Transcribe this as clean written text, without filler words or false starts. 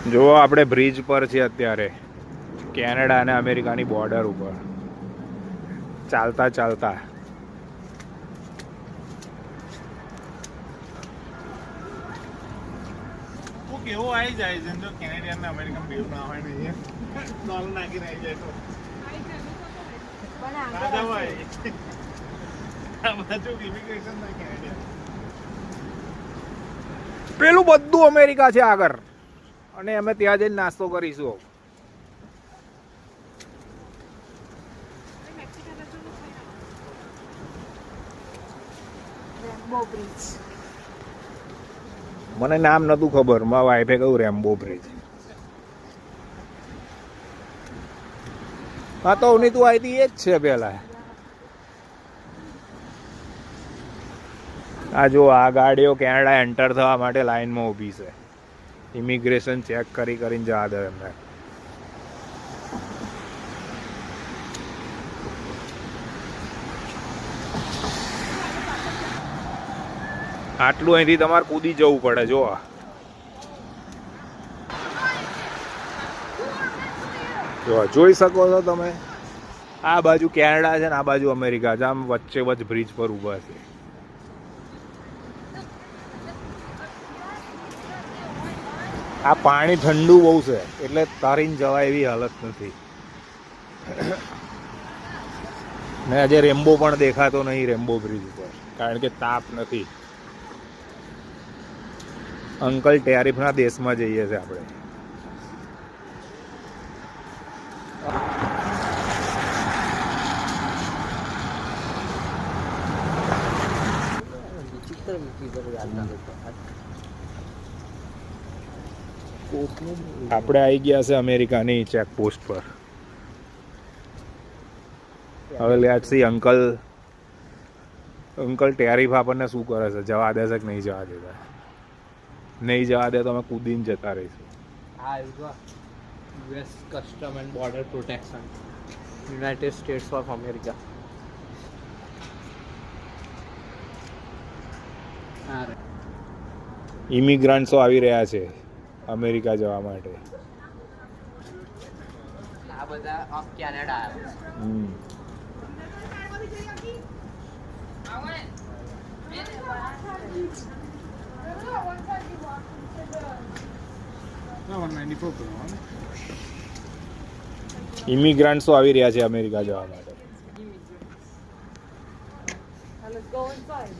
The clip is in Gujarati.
જો આપણે બ્રિજ પર છીએ અત્યારે, કેનેડા અને અમેરિકાની બોર્ડર ઉપર ચાલતા ચાલતા. કેવો આવી જાય છે જો કેનેડિયન ને અમેરિકન બેવ ના હોય ને ડોલર નાખીને આવી જાય તો ના જવાય. આ બાજુ ઇમિગ્રેશન ના કેનેડિયન. પેલું બધું અમેરિકા છે આગળ, અને અમે ત્યાં જઈને નાસ્તો કરીશું. મને નામ નતું ખબર, મારા વાઈફે કહ્યું રેમ્બો બ્રિજ. હા તો ઉની તું આવી હતી એ જ છે પેલા. આ જો આ ગાડીઓ કેનેડા એન્ટર થવા માટે લાઈનમાં ઊભી છે. ઇમિગ્રેશન ચેક કરી કરીને જવા દે એમને. આટલું અહીંથી તમારે કૂદી જવું પડે. જો જોઈ શકો છો તમે, આ બાજુ કેનેડા છે ને આ બાજુ અમેરિકા છે. આમ વચ્ચે વચ્ચે બ્રિજ પર ઊભા છે. આ પાણી ઠંડુ બહુ છે એટલે તરીને જવાય એવી હાલત નથી. ને આજે રેમ્બો પણ દેખાતો નહીં રેમ્બો બ્રિજ ઉપર, કારણ કે તાપ નથી. અંકલ ટેરિફના દેશમાં જઈએ છીએ આપણે. આપણે આવી ગયા છે અમેરિકાની ચેકપોસ્ટ પર. હવે લેટ્સ સી અંકલ ટેરિફ આપણને શું કરે છે, જવા દેશે કે નહીં જવા દેતા. નહીં જવા દે તો અમે કૂદીને જતા રહીશું. હા US custom and border protection, United States of America. ઇમિગ્રન્ટ્સો આવી રહ્યા છે અમેરિકા જવા માટે. આ બધા ઓફ કેનેડા આવે ઇમિગ્રન્ટ્સો આવી રહ્યા છે અમેરિકા જવા માટે. Let's go inside.